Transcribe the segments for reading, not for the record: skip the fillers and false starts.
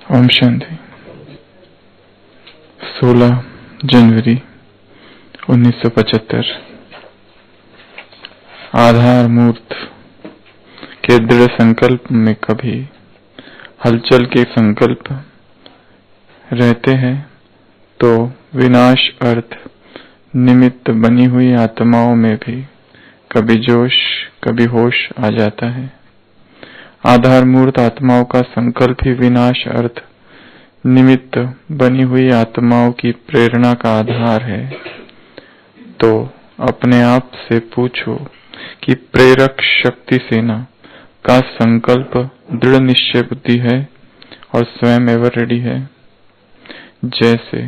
ओम शांति। 16 जनवरी 1975। आधार मूर्त के दृढ़ संकल्प में कभी हलचल के संकल्प रहते हैं तो विनाश अर्थ निमित्त बनी हुई आत्माओं में भी कभी जोश कभी होश आ जाता है। आधार मूर्त आत्माओं का संकल्प ही विनाश अर्थ निमित्त बनी हुई आत्माओं की प्रेरणा का आधार है। तो अपने आप से पूछो कि प्रेरक शक्ति सेना का संकल्प दृढ़ निश्चय बुद्धि है और स्वयं एवर रेडी है। जैसे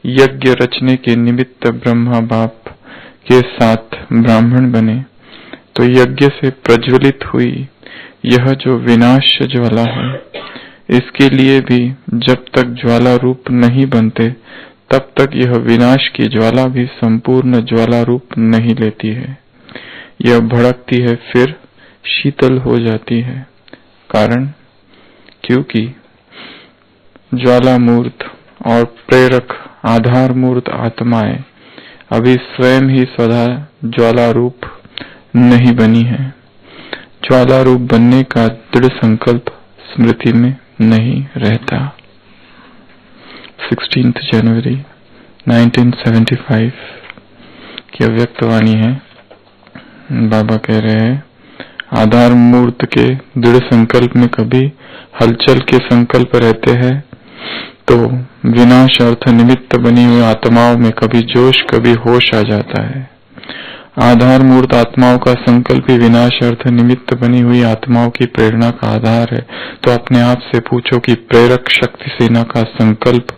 यज्ञ रचने के निमित्त ब्रह्मा बाप के साथ ब्राह्मण बने तो यज्ञ से प्रज्वलित हुई यह जो विनाश ज्वाला है, इसके लिए भी जब तक ज्वाला रूप नहीं बनते तब तक यह विनाश की ज्वाला भी संपूर्ण ज्वाला रूप नहीं लेती है। यह भड़कती है फिर शीतल हो जाती है। कारण क्योंकि ज्वाला मूर्त और प्रेरक आधार मूर्त आत्माएं अभी स्वयं ही सदा ज्वाला रूप नहीं बनी है। ज्वाला रूप बनने का दृढ़ संकल्प स्मृति में नहीं रहता। 16 जनवरी 1975 की अव्यक्त वाणी है। बाबा कह रहे हैं, आधार मूर्त के दृढ़ संकल्प में कभी हलचल के संकल्प रहते हैं तो विनाश अर्थ निमित्त बनी हुई आत्माओं में कभी जोश कभी होश आ जाता है। आधार मूर्त आत्माओं का संकल्प ही विनाश अर्थ निमित्त बनी हुई आत्माओं की प्रेरणा का आधार है। तो अपने आप से पूछो कि प्रेरक शक्ति सेना का संकल्प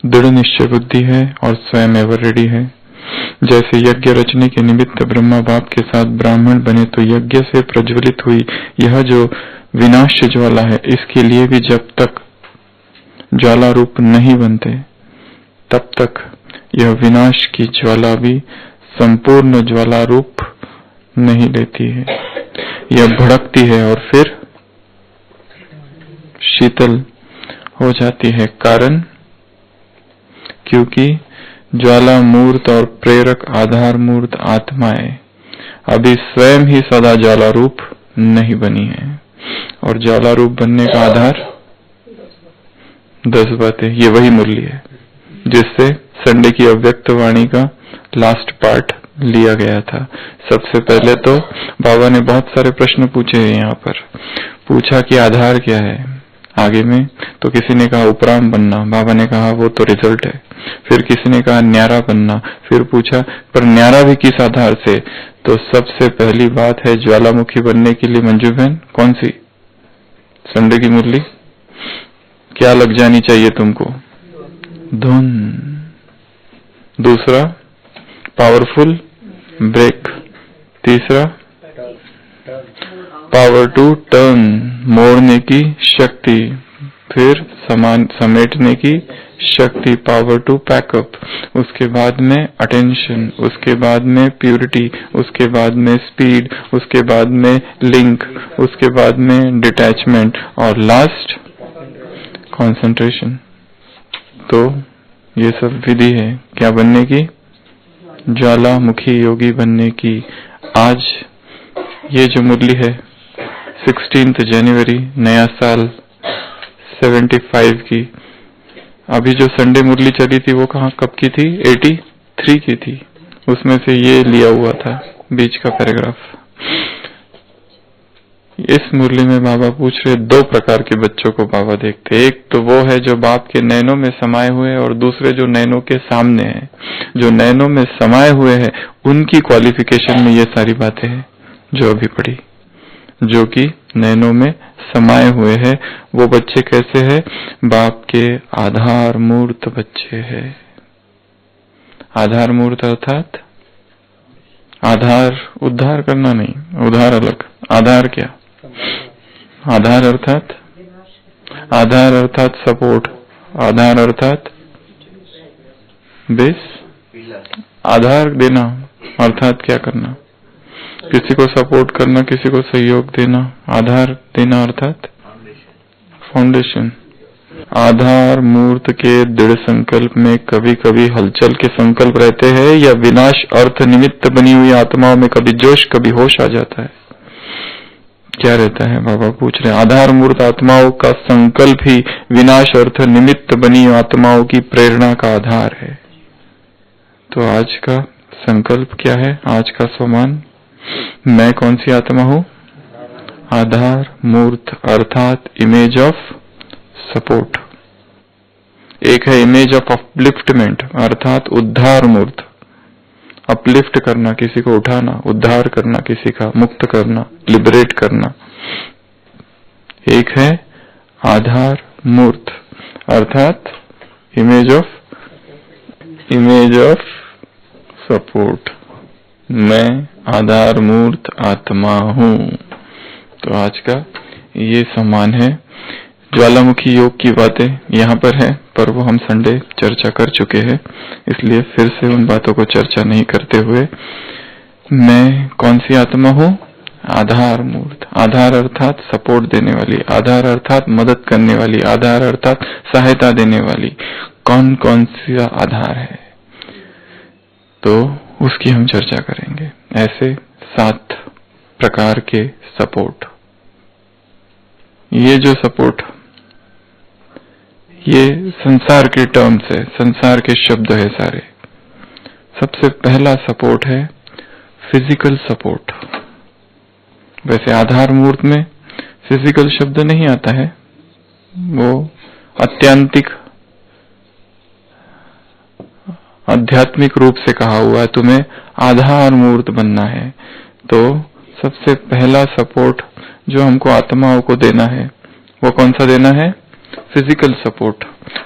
दृढ़ निश्चय बुद्धि है और स्वयं एवर रेडी है। जैसे यज्ञ रचने के निमित्त ब्रह्मा बाप के साथ ब्राह्मण बने तो यज्ञ से प्रज्वलित हुई यह जो विनाश ज्वाला है, इसके लिए भी जब तक ज्वाला रूप नहीं बनते तब तक यह विनाश की ज्वाला भी संपूर्ण ज्वाला रूप नहीं लेती है। यह भड़कती है और फिर शीतल हो जाती है। कारण क्योंकि ज्वाला मूर्त और प्रेरक आधार मूर्त आत्माएं अभी स्वयं ही सदा ज्वाला रूप नहीं बनी है। और ज्वाला रूप बनने का आधार 10 बातें, ये वही मुरली है जिससे संडे की अव्यक्त वाणी का लास्ट पार्ट लिया गया था। सबसे पहले तो बाबा ने बहुत सारे प्रश्न पूछे हैं। यहाँ पर पूछा कि आधार क्या है। आगे में तो किसी ने कहा उपराम बनना, बाबा ने कहा वो तो रिजल्ट है। फिर किसी ने कहा न्यारा बनना, फिर पूछा पर न्यारा भी किस आधार से। तो सबसे पहली बात है ज्वालामुखी बनने के लिए मंजू बहन कौन सी संडे की मुरली क्या लग जानी चाहिए तुमको? धुन। दूसरा पावरफुल ब्रेक। तीसरा पावर टू टर्न, मोड़ने की शक्ति। फिर समेटने की शक्ति, पावर टू पैकअप। उसके बाद में अटेंशन, उसके बाद में प्यूरिटी, उसके बाद में स्पीड, उसके बाद में लिंक, उसके बाद में डिटैचमेंट और लास्ट कंसंट्रेशन। तो ये सब विधि है क्या बनने की? ज्वालामुखी योगी बनने की। आज ये जो मुरली है 16 जनवरी नया साल 75 की। अभी जो संडे मुरली चली थी वो कब की थी? 83 की थी। उसमें से ये लिया हुआ था बीच का पैराग्राफ। इस मुरली में बाबा पूछ रहे 2 प्रकार के बच्चों को बाबा देखते। एक तो वो है जो बाप के नैनों में समाये हुए और दूसरे जो नैनों के सामने हैं। जो नैनों में समाये हुए हैं उनकी क्वालिफिकेशन में ये सारी बातें हैं जो अभी पढ़ी। जो कि नैनों में समाये हुए हैं वो बच्चे कैसे हैं? बाप के आधार मूर्त बच्चे हैं। आधार मूर्त अर्थात आधार उद्धार करना नहीं, उद्धार अलग। आधार क्या? आधार अर्थात सपोर्ट। आधार अर्थात बेस। आधार देना अर्थात क्या करना? किसी को सपोर्ट करना, किसी को सहयोग देना। आधार देना अर्थात फाउंडेशन। आधार मूर्त के दृढ़ संकल्प में कभी कभी हलचल के संकल्प रहते हैं, या विनाश अर्थ निमित्त बनी हुई आत्माओं में कभी जोश कभी होश आ जाता है? क्या रहता है? बाबा पूछ रहे हैं। आधार मूर्त आत्माओं का संकल्प ही विनाश अर्थ निमित्त बनी आत्माओं की प्रेरणा का आधार है। तो आज का संकल्प क्या है? आज का स्वमान, मैं कौन सी आत्मा हूं? आधार मूर्त अर्थात इमेज ऑफ सपोर्ट। एक है इमेज ऑफ अपलिफ्टमेंट अर्थात उद्धार मूर्त, अपलिफ्ट करना, किसी को उठाना, उद्धार करना, किसी का मुक्त करना, लिबरेट करना। एक है आधार मूर्त अर्थात इमेज ऑफ सपोर्ट। मैं आधार मूर्त आत्मा हूं। तो आज का ये सम्मान है। ज्वालामुखी योग की बातें यहाँ पर है, पर वो हम संडे चर्चा कर चुके हैं, इसलिए फिर से उन बातों को चर्चा नहीं करते हुए, मैं कौन सी आत्मा हूँ? आधार मूर्त। आधार अर्थात सपोर्ट देने वाली, आधार अर्थात मदद करने वाली, आधार अर्थात सहायता देने वाली। कौन कौन सा आधार है, तो उसकी हम चर्चा करेंगे। ऐसे 7 प्रकार के सपोर्ट। ये जो सपोर्ट, ये संसार के टर्म्स है, संसार के शब्द है सारे। सबसे पहला सपोर्ट है फिजिकल सपोर्ट। वैसे आधार मूर्त में फिजिकल शब्द नहीं आता है, वो अत्यांतिक आध्यात्मिक रूप से कहा हुआ है, तुम्हें आधार मूर्त बनना है। तो सबसे पहला सपोर्ट जो हमको आत्माओं को देना है, वो कौन सा देना है? Physical support.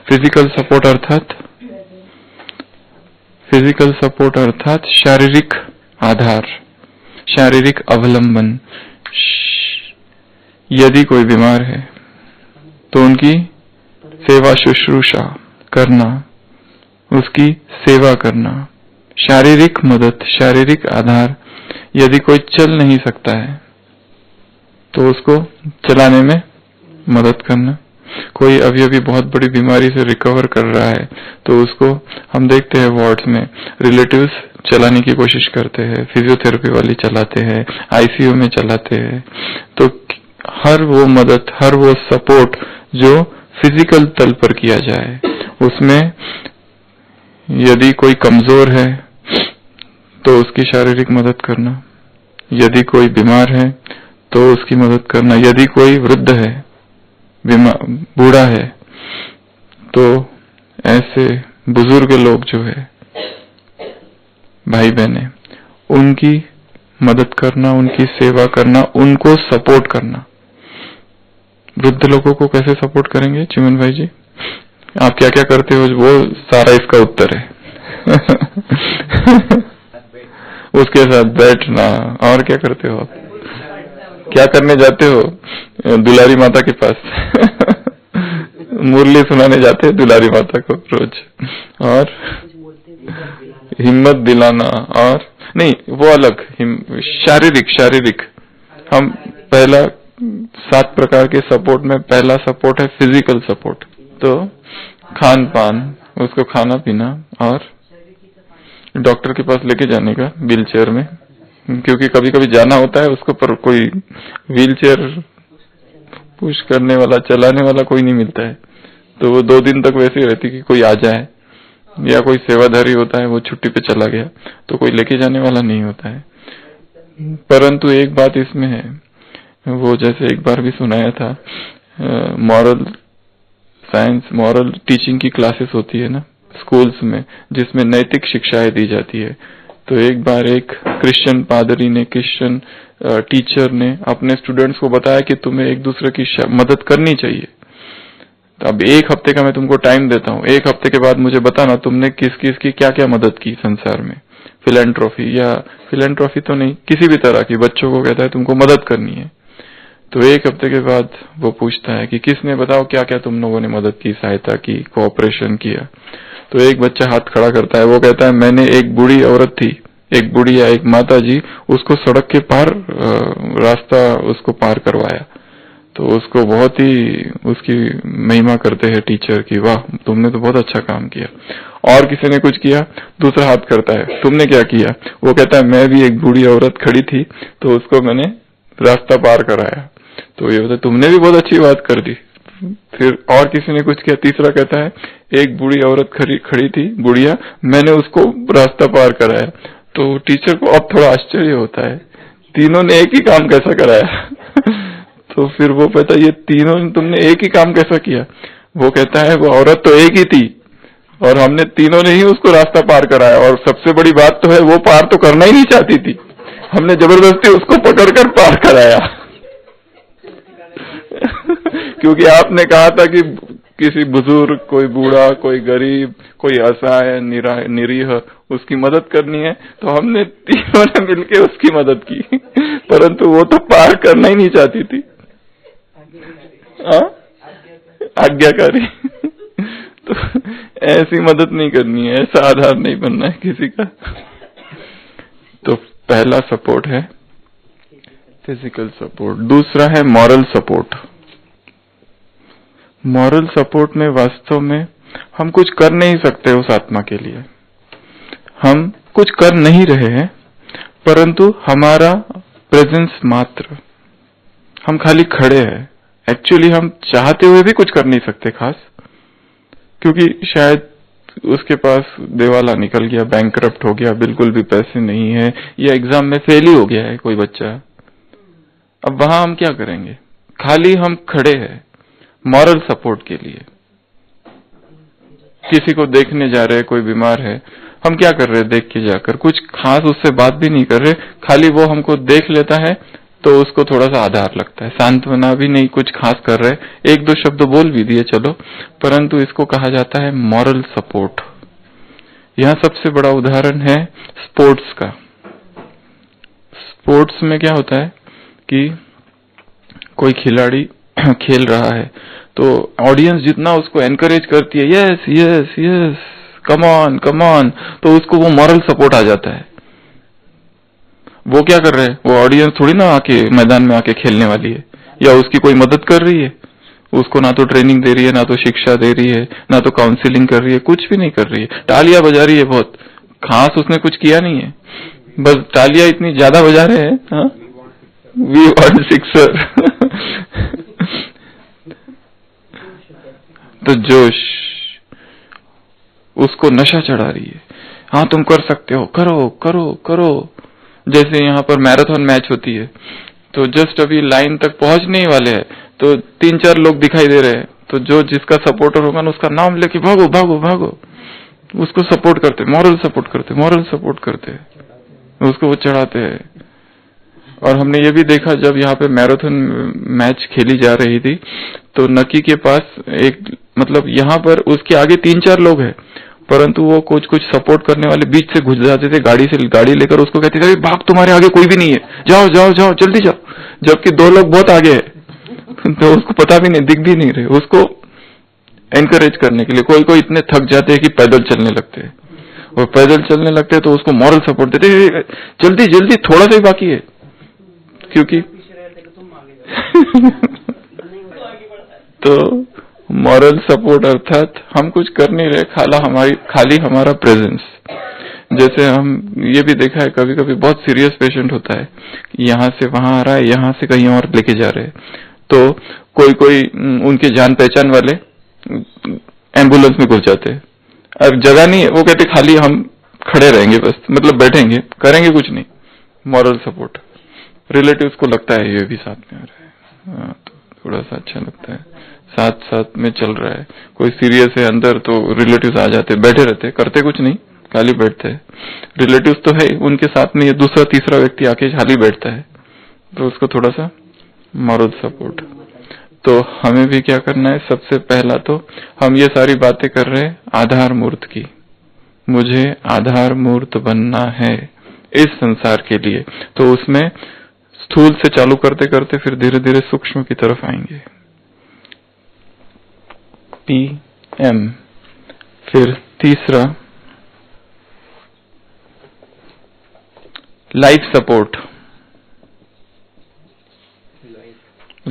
फिजिकल सपोर्ट अर्थात शारीरिक आधार, शारीरिक अवलंबन। यदि कोई बीमार है तो उनकी सेवा शुश्रूषा करना, उसकी सेवा करना, शारीरिक मदद, शारीरिक आधार। यदि कोई चल नहीं सकता है तो उसको चलाने में मदद करना। कोई अभी अभी बहुत बड़ी बीमारी से रिकवर कर रहा है तो उसको हम देखते हैं वार्ड्स में रिलेटिव्स चलाने की कोशिश करते हैं, फिजियोथेरेपी वाली चलाते हैं, आईसीयू में चलाते हैं। तो हर वो मदद, हर वो सपोर्ट जो फिजिकल तल पर किया जाए, उसमें यदि कोई कमजोर है तो उसकी शारीरिक मदद करना, यदि कोई बीमार है तो उसकी मदद करना, यदि कोई वृद्ध है, बूढ़ा है, तो ऐसे बुजुर्ग लोग जो है, भाई बहने, उनकी मदद करना, उनकी सेवा करना, उनको सपोर्ट करना। वृद्ध लोगों को कैसे सपोर्ट करेंगे चिमन भाई जी? आप क्या क्या करते हो, वो सारा इसका उत्तर है। उसके साथ बैठना। और क्या करते हो आप? क्या करने जाते हो? दुलारी माता के पास मुरली सुनाने जाते हैं दुलारी माता को रोज, और हिम्मत दिलाना। और नहीं, वो अलग शारीरिक। हम पहला 7 प्रकार के सपोर्ट में पहला सपोर्ट है फिजिकल सपोर्ट। तो खान पान, उसको खाना पीना, और डॉक्टर के पास लेके जाने का व्हील चेयर में, क्योंकि कभी कभी जाना होता है उसको, पर कोई व्हील चेयर पुश करने वाला, चलाने वाला कोई नहीं मिलता है। तो वो 2 दिन तक वैसे ही रहती कि कोई आ जाए, या कोई सेवाधारी होता है वो छुट्टी पे चला गया तो कोई लेके जाने वाला नहीं होता है। परंतु एक बात इसमें है, वो जैसे एक बार भी सुनाया था, मॉरल साइंस, मॉरल टीचिंग की क्लासेस होती है ना स्कूल्स में, जिसमें नैतिक शिक्षाएं दी जाती है। तो एक बार एक क्रिश्चियन पादरी ने, क्रिश्चियन टीचर ने अपने स्टूडेंट्स को बताया कि तुम्हें एक दूसरे की मदद करनी चाहिए। तो अब 1 हफ्ते का मैं तुमको टाइम देता हूँ, 1 हफ्ते के बाद मुझे बताना तुमने किस किस की क्या क्या मदद की संसार में। फिलैंथ्रोपी, या फिलैंथ्रोपी तो नहीं, किसी भी तरह की, बच्चों को कहता है तुमको मदद करनी है। तो 1 हफ्ते के बाद वो पूछता है कि किसने, बताओ क्या क्या तुम लोगों ने मदद की, सहायता की, कोऑपरेशन किया। तो एक बच्चा हाथ खड़ा करता है, वो कहता है मैंने एक बूढ़ी औरत थी, एक बुढ़िया, एक माता जी, उसको सड़क के पार रास्ता उसको पार करवाया। तो उसको बहुत ही उसकी महिमा करते हैं टीचर की, वाह तुमने तो बहुत अच्छा काम किया। और किसी ने कुछ किया, दूसरा हाथ करता है, तुमने क्या किया? वो कहता है मैं भी एक बूढ़ी औरत खड़ी थी तो उसको मैंने रास्ता पार कराया। तो ये बोलता तुमने भी बहुत अच्छी बात कर दी। फिर और किसी ने कुछ किया, तीसरा कहता है एक बूढ़ी औरत खड़ी थी बुढ़िया, मैंने उसको रास्ता पार कराया। तो टीचर को अब थोड़ा आश्चर्य होता है, तीनों ने एक ही काम कैसा कराया? तो फिर वो कहता है ये तीनों तुमने एक ही काम कैसा किया? वो कहता है वो औरत तो एक ही थी और हमने तीनों ने ही उसको रास्ता पार कराया, और सबसे बड़ी बात तो है वो पार तो करना ही नहीं चाहती थी, हमने जबरदस्ती उसको पकड़कर पार कराया। क्योंकि आपने कहा था कि किसी बुजुर्ग, कोई बूढ़ा, कोई गरीब, कोई असहाय निरीह उसकी मदद करनी है, तो हमने तीनों ने मिलके उसकी मदद की, परंतु वो तो पार करना ही नहीं चाहती थी। आज्ञाकारी। तो ऐसी मदद नहीं करनी है, ऐसा आधार नहीं बनना है किसी का। तो पहला सपोर्ट है फिजिकल सपोर्ट, दूसरा है मॉरल सपोर्ट। मॉरल सपोर्ट में वास्तव में हम कुछ कर नहीं सकते उस आत्मा के लिए, हम कुछ कर नहीं रहे हैं, परंतु हमारा प्रेजेंस मात्र, हम खाली खड़े हैं। एक्चुअली हम चाहते हुए भी कुछ कर नहीं सकते खास, क्योंकि शायद उसके पास दिवाला निकल गया, बैंकरप्ट हो गया, बिल्कुल भी पैसे नहीं है, या एग्जाम में फेल ही हो गया है कोई बच्चा। अब वहां हम क्या करेंगे? खाली हम खड़े हैं मॉरल सपोर्ट के लिए। किसी को देखने जा रहे हैं, कोई बीमार है, हम क्या कर रहे हैं? देख के जाकर कुछ खास उससे बात भी नहीं कर रहे, खाली वो हमको देख लेता है तो उसको थोड़ा सा आधार लगता है, सांत्वना भी नहीं कुछ खास कर रहे, एक दो शब्द बोल भी दिए चलो, परंतु इसको कहा जाता है मॉरल सपोर्ट। यह सबसे बड़ा उदाहरण है स्पोर्ट्स का। स्पोर्ट्स में क्या होता है कि कोई खिलाड़ी खेल रहा है तो ऑडियंस जितना उसको एनकरेज करती है, yes yes yes come on come on, तो उसको वो मॉरल सपोर्ट आ जाता है। वो क्या कर रहे हैं? वो ऑडियंस थोड़ी ना आके मैदान में आके खेलने वाली है, या उसकी कोई मदद कर रही है, उसको ना तो ट्रेनिंग दे रही है, ना तो शिक्षा दे रही है, ना तो काउंसलिंग कर रही है, कुछ भी नहीं कर रही है, तालियां बजा रही है, बहुत खास उसने कुछ किया नहीं है, बस तालियां इतनी ज्यादा बजा रहे हैं, वी वांट सिक्सर। तो जोश, उसको नशा चढ़ा रही है, हाँ तुम कर सकते हो, करो करो करो। जैसे यहाँ पर मैराथन मैच होती है, तो जस्ट अभी लाइन तक पहुंचने ही वाले हैं, तो 3-4 लोग दिखाई दे रहे हैं, तो जो जिसका सपोर्टर होगा ना उसका नाम लेके भागो भागो भागो, उसको सपोर्ट करते, मॉरल सपोर्ट करते, मॉरल सपोर्ट करते, उसको वो चढ़ाते हैं। और हमने ये भी देखा जब यहाँ पे मैराथन मैच खेली जा रही थी, तो नकी के पास एक, मतलब यहाँ पर उसके आगे 3-4 लोग हैं, परंतु वो कुछ कुछ सपोर्ट करने वाले बीच से घुस जाते थे, गाड़ी लेकर उसको कहते थे भाग, तुम्हारे आगे कोई भी नहीं है, जाओ जाओ जाओ जल्दी जाओ, जबकि 2 लोग बहुत आगे है। तो उसको पता भी नहीं, दिख भी नहीं रहे, उसको एनकरेज करने के लिए कोई कोई इतने थक जाते हैं कि पैदल चलने लगते हैं, और पैदल चलने लगते हैं तो उसको मॉरल सपोर्ट देते, जल्दी जल्दी थोड़ा सा ही बाकी है, क्योंकि तो मॉरल सपोर्ट अर्थात हम कुछ कर नहीं रहे, खाली हमारा प्रेजेंस। जैसे हम ये भी देखा है, कभी कभी बहुत सीरियस पेशेंट होता है, यहाँ से वहां आ रहा है, यहाँ से कहीं और लेके जा रहे हैं, तो कोई उनके जान पहचान वाले एम्बुलेंस में घुस जाते हैं, अब जगह नहीं है, वो कहते खाली हम खड़े रहेंगे बस, मतलब बैठेंगे, करेंगे कुछ नहीं, मॉरल सपोर्ट। रिलेटिव्स को लगता है ये भी साथ में आ रहा है, तो थोड़ा सा अच्छा लगता है, साथ साथ में चल रहा है। कोई सीरियस है अंदर तो रिलेटिव्स आ जाते, बैठे रहते, करते कुछ नहीं, खाली बैठते हैं। रिलेटिव्स तो है, उनके साथ में ये दूसरा तीसरा व्यक्ति आके खाली बैठता है, तो उसको थोड़ा सा मॉरल सपोर्ट। तो हमें भी क्या करना है? सबसे पहला तो हम ये सारी बातें कर रहे हैं आधार मूर्त की, मुझे आधार मूर्त बनना है इस संसार के लिए, तो उसमें स्थूल से चालू करते करते फिर धीरे धीरे सूक्ष्म की तरफ आएंगे। PM, फिर तीसरा लाइफ सपोर्ट।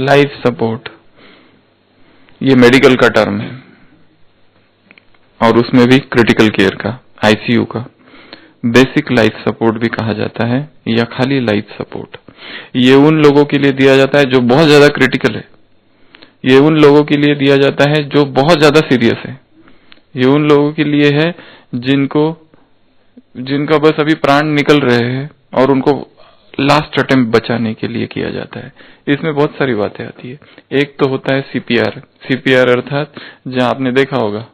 लाइफ सपोर्ट, ये मेडिकल का टर्म है और उसमें भी क्रिटिकल केयर का, आईसीयू का। बेसिक लाइफ सपोर्ट भी कहा जाता है या खाली लाइफ सपोर्ट। ये उन लोगों के लिए दिया जाता है जो बहुत ज्यादा क्रिटिकल है, ये उन लोगों के लिए दिया जाता है जो बहुत ज्यादा सीरियस है, ये उन लोगों के लिए है जिनका बस अभी प्राण निकल रहे हैं और उनको लास्ट अटेम्प्ट बचाने के लिए किया जाता है। इसमें बहुत सारी बातें आती है। एक तो होता है सीपीआर, सीपीआर अर्थात जहां आपने देखा होगा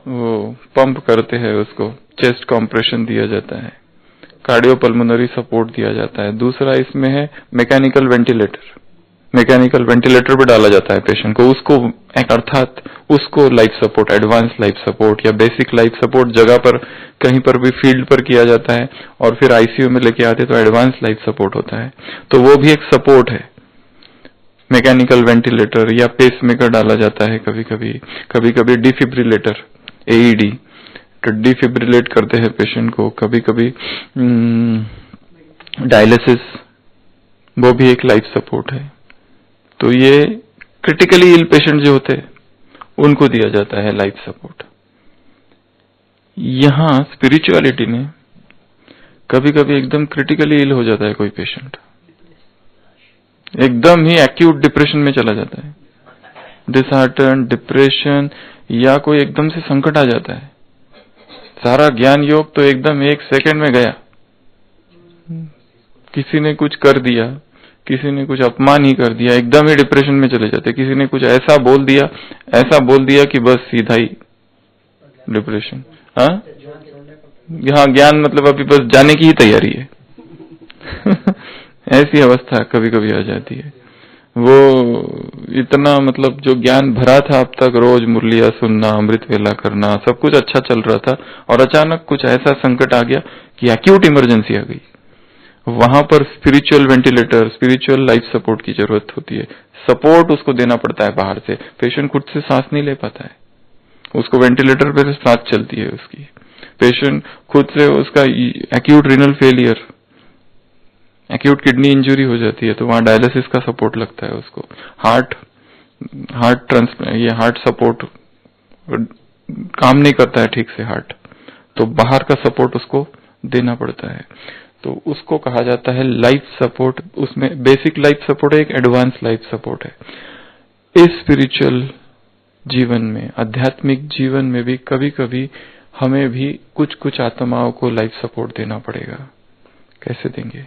वो पंप करते हैं, उसको चेस्ट कॉम्प्रेशन दिया जाता है, कार्डियोपल्मोनरी सपोर्ट दिया जाता है। दूसरा इसमें है मैकेनिकल वेंटिलेटर, मैकेनिकल वेंटिलेटर पे डाला जाता है पेशेंट को, उसको अर्थात उसको life support, advance life support या बेसिक लाइफ सपोर्ट जगह पर कहीं पर भी फील्ड पर किया जाता है और फिर आईसीयू में लेके आते तो एडवांस लाइफ सपोर्ट होता है। तो वो भी एक सपोर्ट है। मैकेनिकल वेंटिलेटर या पेसमेकर डाला जाता है, कभी कभी डिफिब्रिलेटर, एईडी, तो डिफिब्रिलेट करते हैं पेशेंट को, कभी कभी डायलिसिस, वो भी एक लाइफ सपोर्ट है। तो ये क्रिटिकली इल पेशेंट जो होते हैं उनको दिया जाता है लाइफ सपोर्ट। यहां स्पिरिचुअलिटी में कभी कभी एकदम क्रिटिकली इल हो जाता है कोई पेशेंट, एकदम ही एक्यूट डिप्रेशन में चला जाता है, डिसहार्टन, डिप्रेशन, या कोई एकदम से संकट आ जाता है, सारा ज्ञान योग तो एकदम एक सेकंड में गया, किसी ने कुछ कर दिया, किसी ने कुछ अपमान ही कर दिया, एकदम ही डिप्रेशन में चले जाते, किसी ने कुछ ऐसा बोल दिया कि बस सीधा ही डिप्रेशन। हाँ, ज्ञान मतलब अभी बस जाने की ही तैयारी है ऐसी अवस्था कभी कभी आ जाती है। वो इतना मतलब जो ज्ञान भरा था अब तक, रोज मुरलिया सुनना, अमृत वेला करना, सब कुछ अच्छा चल रहा था और अचानक कुछ ऐसा संकट आ गया कि एक्यूट इमरजेंसी आ गई। वहां पर spiritual ventilator, spiritual life support की जरूरत होती है। सपोर्ट उसको देना पड़ता है बाहर से, पेशेंट खुद से सांस नहीं ले पाता है, उसको वेंटिलेटर पे सांस चलती है उसकी। पेशेंट खुद से, उसका acute renal failure, acute kidney injury हो जाती है तो वहां डायलिसिस का सपोर्ट लगता है उसको। ये हार्ट सपोर्ट काम नहीं करता है ठीक से हार्ट, तो बाहर का सपोर्ट उसको देना पड़ता है, तो उसको कहा जाता है लाइफ सपोर्ट। उसमें बेसिक लाइफ सपोर्ट है, एक एडवांस लाइफ सपोर्ट है। इस स्पिरिचुअल जीवन में, आध्यात्मिक जीवन में भी कभी कभी हमें भी कुछ कुछ आत्माओं को लाइफ सपोर्ट देना पड़ेगा। कैसे देंगे?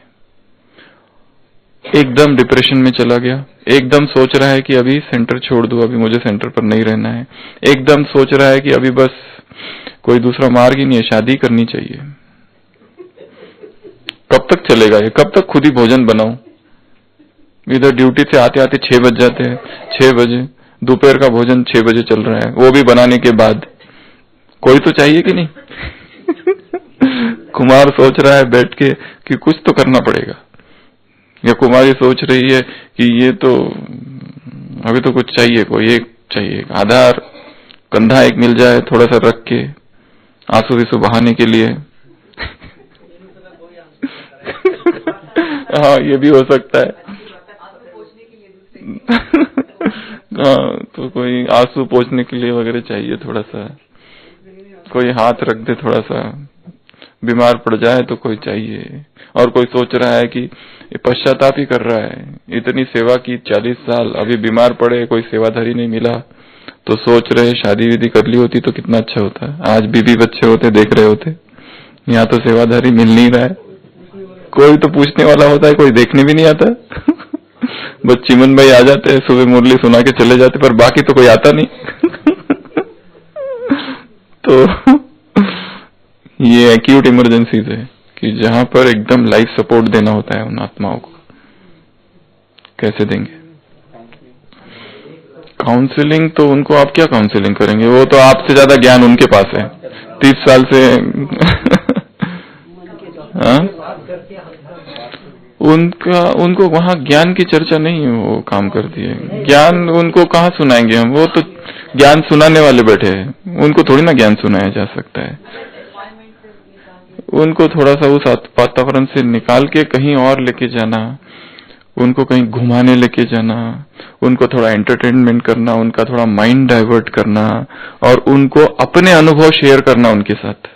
एकदम डिप्रेशन में चला गया, एकदम सोच रहा है कि अभी सेंटर छोड़ दूं, अभी मुझे सेंटर पर नहीं रहना है, एकदम सोच रहा है कि अभी बस कोई दूसरा मार्ग ही नहीं है, शादी करनी चाहिए। कब तक चलेगा ये? कब तक खुद ही भोजन बनाऊं? इधर ड्यूटी से आते आते 6 बज जाते हैं, 6 बजे दोपहर का भोजन 6 बजे चल रहा है, वो भी बनाने के बाद कोई तो चाहिए कि नहीं कुमार सोच रहा है बैठ के कि कुछ तो करना पड़ेगा, या कुमारी सोच रही है कि ये तो अभी तो कुछ चाहिए, कोई एक चाहिए, आधार कंधा एक मिल जाए थोड़ा सा रख के आंसू विसू बहाने के लिए हाँ, ये भी हो सकता है हाँ, तो कोई आंसू पोंछने के लिए वगैरह चाहिए, थोड़ा सा कोई हाथ रख दे, थोड़ा सा बीमार पड़ जाए तो कोई चाहिए। और कोई सोच रहा है कि पश्चाताप ही कर रहा है, इतनी सेवा की 40 साल, अभी बीमार पड़े, कोई सेवाधारी नहीं मिला, तो सोच रहे शादी विधि कर ली होती तो कितना अच्छा होता, आज बीबी बच्चे होते, देख रहे होते। यहाँ तो सेवाधारी मिल नहीं रहा है, कोई तो पूछने वाला होता है, कोई देखने भी नहीं आता बस चिमन भाई आ जाते हैं, सुबह मुरली सुना के चले जाते, पर बाकी तो कोई आता नहीं तो ये एक्यूट इमरजेंसीज है कि जहां पर एकदम लाइफ सपोर्ट देना होता है उन आत्माओं को। कैसे देंगे? काउंसलिंग तो उनको आप क्या काउंसलिंग करेंगे, वो तो आपसे ज्यादा ज्ञान उनके पास है, 30 साल से उनको वहां ज्ञान की चर्चा नहीं है, वो काम करती है। ज्ञान उनको कहाँ सुनाएंगे हम, वो तो ज्ञान सुनाने वाले बैठे हैं, उनको थोड़ी ना ज्ञान सुनाया जा सकता है। उनको थोड़ा सा उस वातावरण से निकाल के कहीं और लेके जाना, उनको कहीं घुमाने लेके जाना, उनको थोड़ा एंटरटेनमेंट करना, उनका थोड़ा माइंड डाइवर्ट करना और उनको अपने अनुभव शेयर करना उनके साथ।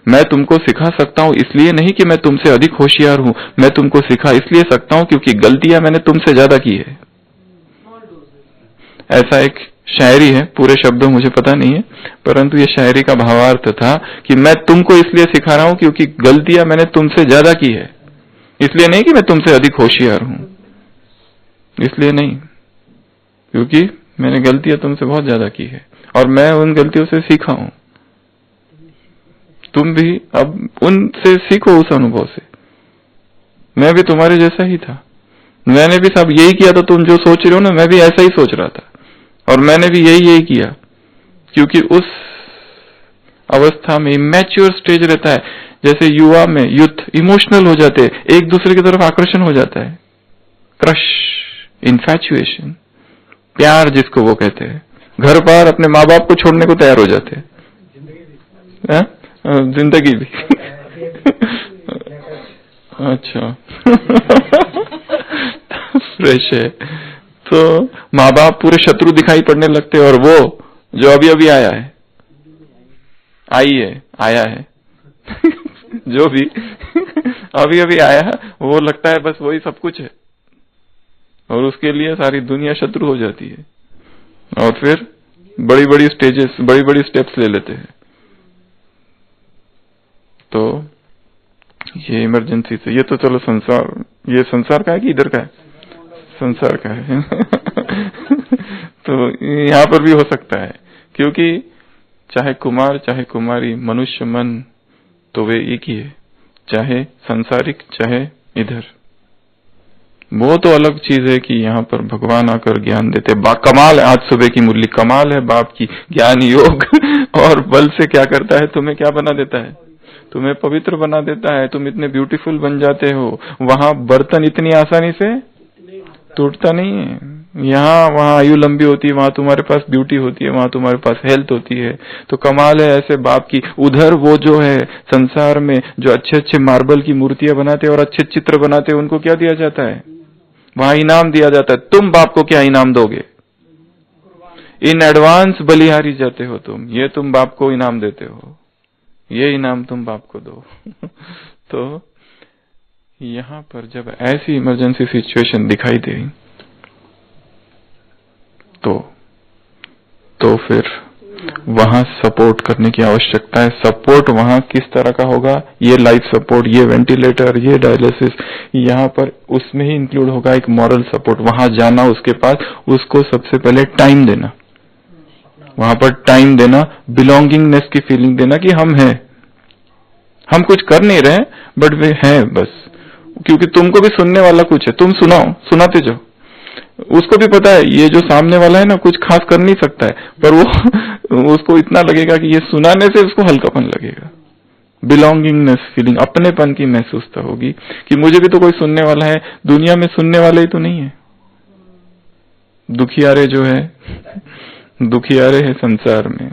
मैं तुमको सिखा सकता हूं इसलिए नहीं कि मैं तुमसे अधिक होशियार हूं, मैं तुमको सिखा इसलिए सकता हूं क्योंकि गलतियां मैंने तुमसे ज्यादा की है। ऐसा एक शायरी है, पूरे शब्दों मुझे पता नहीं है, परंतु ये शायरी का भावार्थ था कि मैं तुमको इसलिए सिखा रहा हूं क्योंकि गलतियां मैंने तुमसे ज्यादा की है, इसलिए नहीं कि मैं तुमसे अधिक होशियार हूं, इसलिए नहीं, क्योंकि मैंने गलतियां तुमसे बहुत ज्यादा की है और मैं उन गलतियों से सीखा हूं। तुम भी अब उनसे सीखो, उस अनुभव से। मैं भी तुम्हारे जैसा ही था, मैंने भी सब यही किया था, तुम जो सोच रहे हो ना, मैं भी ऐसा ही सोच रहा था और मैंने भी यही किया, क्योंकि उस अवस्था में इमैच्योर स्टेज रहता है, जैसे युवा में यूथ इमोशनल हो जाते हैं, एक दूसरे की तरफ आकर्षण हो जाता है, क्रश, इन्फैचुएशन, प्यार जिसको वो कहते हैं, घर बार अपने माँ बाप को छोड़ने को तैयार हो जाते हैं, जिंदगी भी अच्छा फ्रेश है। तो माँ बाप पूरे शत्रु दिखाई पड़ने लगते और वो जो अभी अभी आया है, आया है जो भी अभी अभी आया है, वो लगता है बस वही सब कुछ है और उसके लिए सारी दुनिया शत्रु हो जाती है और फिर बड़ी बड़ी स्टेजेस, बड़ी बड़ी स्टेप्स ले लेते हैं। तो ये इमरजेंसी से, ये तो चलो संसार, ये संसार का है कि इधर का है? संसार का है तो यहाँ पर भी हो सकता है, क्योंकि चाहे कुमार चाहे कुमारी, मनुष्य मन तो वे एक ही है, चाहे संसारिक चाहे इधर। वो तो अलग चीज है कि यहाँ पर भगवान आकर ज्ञान देते। कमाल है, आज सुबह की मुरली कमाल है बाप की, ज्ञान योग और बल से क्या करता है, तुम्हें क्या बना देता है, तुम्हें पवित्र बना देता है, तुम इतने ब्यूटीफुल बन जाते हो। वहां बर्तन इतनी आसानी से टूटता नहीं है, यहाँ वहाँ आयु लंबी होती है, वहां तुम्हारे पास ब्यूटी होती है, वहां तुम्हारे पास हेल्थ होती है। तो कमाल है ऐसे बाप की। उधर वो जो है संसार में जो अच्छे अच्छे मार्बल की मूर्तियां बनाते और अच्छे चित्र बनाते, उनको क्या दिया जाता है, वहां इनाम दिया जाता है। तुम बाप को क्या इनाम दोगे? इन एडवांस बलिहारी जाते हो तुम, ये तुम बाप को इनाम देते हो, ये इनाम तुम बाप को दो तो यहां पर जब ऐसी इमरजेंसी सिचुएशन दिखाई दे तो फिर वहां सपोर्ट करने की आवश्यकता है। सपोर्ट वहां किस तरह का होगा, ये लाइफ सपोर्ट, ये वेंटिलेटर, ये डायलिसिस, यहाँ पर उसमें ही इंक्लूड होगा एक मॉरल सपोर्ट। वहां जाना उसके पास, उसको सबसे पहले टाइम देना, वहां पर टाइम देना, बिलोंगिंगनेस की फीलिंग देना कि हम हैं, हम कुछ कर नहीं रहे बट वे हैं बस, क्योंकि तुमको भी सुनने वाला कुछ है, तुम सुनाओ, सुनाते जाओ। उसको भी पता है ये जो सामने वाला है ना कुछ खास कर नहीं सकता है, पर वो उसको इतना लगेगा कि ये सुनाने से उसको हल्कापन लगेगा, बिलोंगिंगनेस फीलिंग, अपनेपन की महसूसता होगी कि मुझे भी तो कोई सुनने वाला है। दुनिया में सुनने वाले ही तो नहीं है, दुखियारे जो है, दुखियारे है संसार में,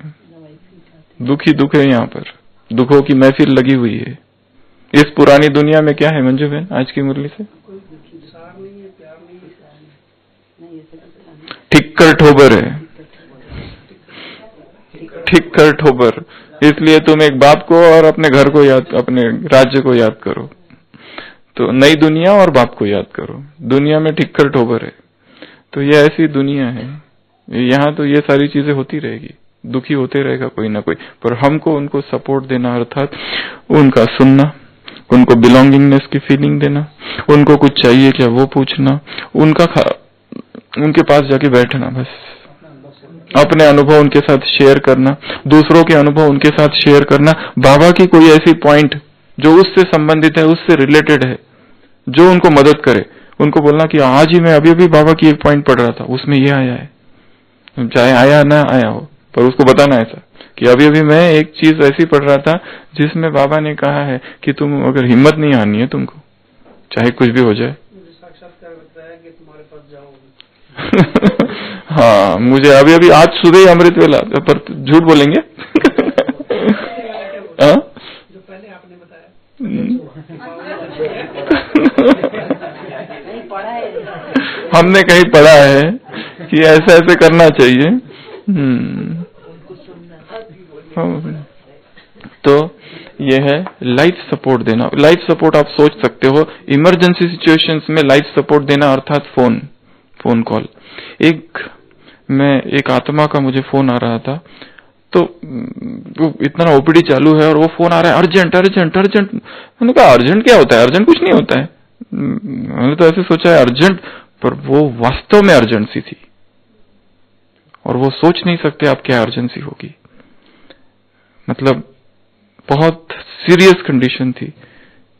दुखी दुख है, यहाँ पर दुखों की महफिल लगी हुई है। इस पुरानी दुनिया में क्या है मंजू बहन आज की मुरली से? ठिक्कर ठोबर है, ठिक्कर ठोबर। इसलिए तुम एक बाप को और अपने घर को याद, अपने राज्य को याद करो। तो नई दुनिया और बाप को याद करो। दुनिया में ठिक्कर ठोबर है, तो ये ऐसी दुनिया है, यहाँ तो ये सारी चीजें होती रहेगी, दुखी होते रहेगा कोई ना कोई, पर हमको उनको सपोर्ट देना, अर्थात उनका सुनना, उनको बिलोंगिंगनेस की फीलिंग देना, उनको कुछ चाहिए क्या वो पूछना, उनके पास जाके बैठना, बस अपने अनुभव उनके साथ शेयर करना, दूसरों के अनुभव उनके साथ शेयर करना। बाबा की कोई ऐसी पॉइंट जो उससे संबंधित है, उससे रिलेटेड है, जो उनको मदद करे, उनको बोलना कि आज ही मैं अभी अभी बाबा की एक पॉइंट पढ़ रहा था, उसमें ये आया है, चाहे आया ना आया हो, पर उसको बताना ऐसा कि अभी अभी मैं एक चीज ऐसी पढ़ रहा था जिसमें बाबा ने कहा है कि तुम अगर हिम्मत नहीं हारनी है तुमको, चाहे कुछ भी हो जाए। हाँ, मुझे अभी अभी आज सुबह ही अमृत वेला, पर झूठ बोलेंगे जो पहले आपने बताया हमने कहीं पढ़ा है कि ऐसा ऐसे करना चाहिए। तो ये है लाइफ सपोर्ट देना। लाइफ सपोर्ट आप सोच सकते हो, इमरजेंसी सिचुएशंस में लाइफ सपोर्ट देना अर्थात फोन कॉल। एक आत्मा का मुझे फोन आ रहा था, तो इतना ओपीडी चालू है और वो फोन आ रहा है, अर्जेंट अर्जेंट अर्जेंट। मैंने कहा अर्जेंट क्या होता है, अर्जेंट कुछ नहीं होता है। मैंने तो ऐसे सोचा है अर्जेंट, पर वो वास्तव में अर्जेंसी थी और वो सोच नहीं सकते आप क्या अर्जेंसी होगी। मतलब बहुत सीरियस कंडीशन थी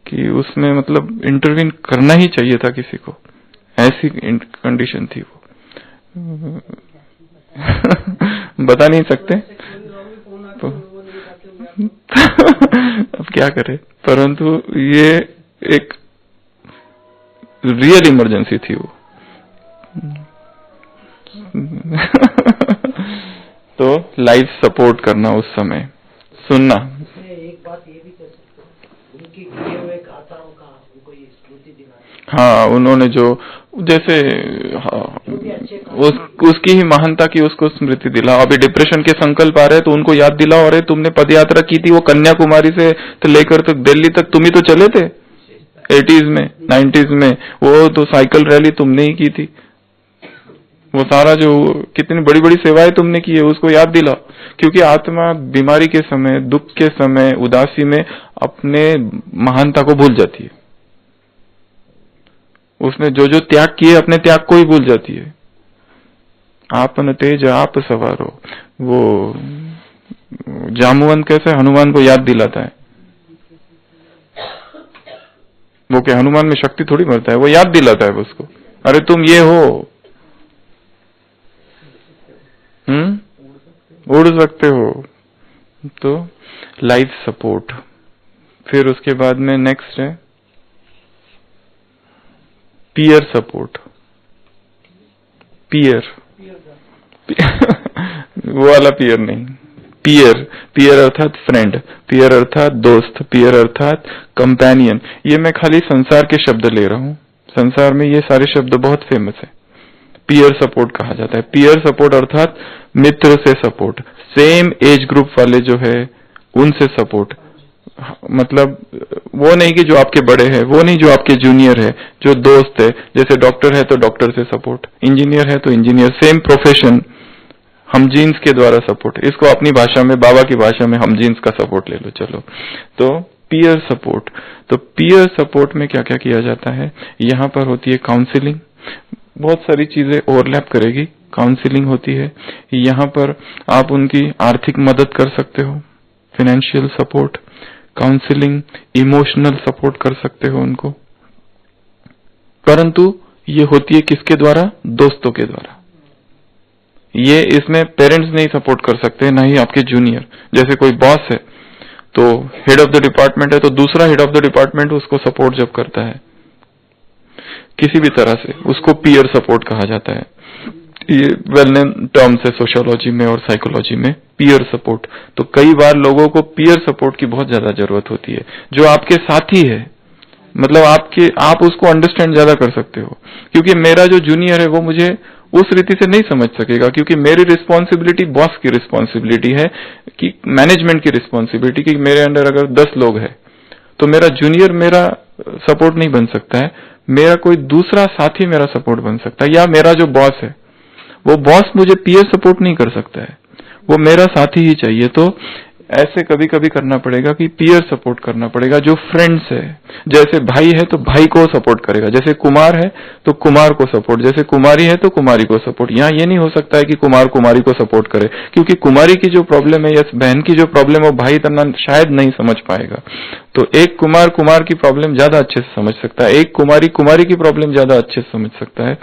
कि उसमें मतलब इंटरवीन करना ही चाहिए था किसी को, ऐसी कंडीशन थी वो। बता नहीं सकते तो अब क्या करें, परंतु ये एक रियल इमरजेंसी थी वो। तो लाइफ सपोर्ट करना, उस समय सुनना। एक बात ये भी कर सकते हो, उनकी किए हुए गाथाओं का उनको ये स्मृति दिलाना। हाँ, उन्होंने जो जैसे उसकी ही महानता की उसको स्मृति दिलाओ। अभी डिप्रेशन के संकल्प आ रहे हैं तो उनको याद दिलाओ, अरे तुमने पद यात्रा की थी वो कन्याकुमारी से तो लेकर तक दिल्ली तक, तुम ही तो चले थे 80s में 90s में, वो तो साइकिल रैली तुमने ही की थी। वो सारा जो कितनी बड़ी बड़ी सेवाएं तुमने की है उसको याद दिलाओ, क्योंकि आत्मा बीमारी के समय, दुख के समय, उदासी में अपने महानता को भूल जाती है। उसने जो जो त्याग किए अपने त्याग को ही भूल जाती है। आपन तेज आप सवारो, वो जामुवंत कैसे हनुमान को याद दिलाता है। वो क्या हनुमान में शक्ति थोड़ी मरता है, वो याद दिलाता है उसको, अरे तुम ये हो, उड़ सकते हो। तो लाइफ सपोर्ट। फिर उसके बाद में नेक्स्ट है पीयर सपोर्ट। पीयर वो वाला पीयर नहीं, पीयर अर्थात फ्रेंड, पीयर अर्थात दोस्त, पीयर अर्थात कंपेनियन। ये मैं खाली संसार के शब्द ले रहा हूं, संसार में ये सारे शब्द बहुत फेमस है। पीयर सपोर्ट कहा जाता है। पीयर सपोर्ट अर्थात मित्र से सपोर्ट, सेम एज ग्रुप वाले जो है उनसे सपोर्ट। मतलब वो नहीं कि जो आपके बड़े हैं, वो नहीं जो आपके जूनियर है, जो दोस्त है। जैसे डॉक्टर है तो डॉक्टर से सपोर्ट, इंजीनियर है तो इंजीनियर, सेम प्रोफेशन, हम जीन्स के द्वारा सपोर्ट। इसको अपनी भाषा में, बाबा की भाषा में हम जीन्स का सपोर्ट ले लो चलो। तो पीयर सपोर्ट। तो पीयर सपोर्ट में क्या क्या किया जाता है, यहाँ पर होती है काउंसिलिंग, बहुत सारी चीजें ओवरलैप करेगी। काउंसिलिंग होती है, यहाँ पर आप उनकी आर्थिक मदद कर सकते हो, financial support, counselling, emotional support कर सकते हो उनको। परंतु ये होती है किसके द्वारा, दोस्तों के द्वारा। ये इसमें पेरेंट्स नहीं सपोर्ट कर सकते, ना ही आपके जूनियर। जैसे कोई बॉस है तो हेड ऑफ द डिपार्टमेंट है, तो दूसरा हेड ऑफ द डिपार्टमेंट उसको सपोर्ट जब करता है किसी भी तरह से, उसको पीयर सपोर्ट कहा जाता है। ये वेल नोन टर्म्स है सोशियोलॉजी में और साइकोलॉजी में, पीयर सपोर्ट। तो कई बार लोगों को पीयर सपोर्ट की बहुत ज्यादा जरूरत होती है। जो आपके साथी है, मतलब आप उसको अंडरस्टैंड ज्यादा कर सकते हो, क्योंकि मेरा जो जूनियर है वो मुझे उस रीति से नहीं समझ सकेगा, क्योंकि मेरी रिस्पॉन्सिबिलिटी बॉस की रिस्पॉन्सिबिलिटी है, कि मैनेजमेंट की रिस्पॉन्सिबिलिटी, कि मेरे अंडर अगर 10 लोग हैं तो मेरा जूनियर मेरा सपोर्ट नहीं बन सकता है, मेरा कोई दूसरा साथी मेरा सपोर्ट बन सकता है। या मेरा जो बॉस है वो बॉस मुझे पीयर सपोर्ट नहीं कर सकता है, वो मेरा साथी ही चाहिए। तो ऐसे कभी कभी करना पड़ेगा कि पीयर सपोर्ट करना पड़ेगा। जो फ्रेंड्स है, जैसे भाई है तो भाई को सपोर्ट करेगा, जैसे कुमार है तो कुमार को सपोर्ट, जैसे कुमारी है तो कुमारी को सपोर्ट। यहाँ ये नहीं हो सकता है कि कुमार कुमारी को सपोर्ट करे, क्योंकि कुमारी की जो प्रॉब्लम है या बहन की जो प्रॉब्लम है वो भाई इतना शायद नहीं समझ पाएगा। तो एक कुमार कुमार की प्रॉब्लम ज्यादा अच्छे से समझ सकता है, एक कुमारी कुमारी की प्रॉब्लम ज्यादा अच्छे से समझ सकता है।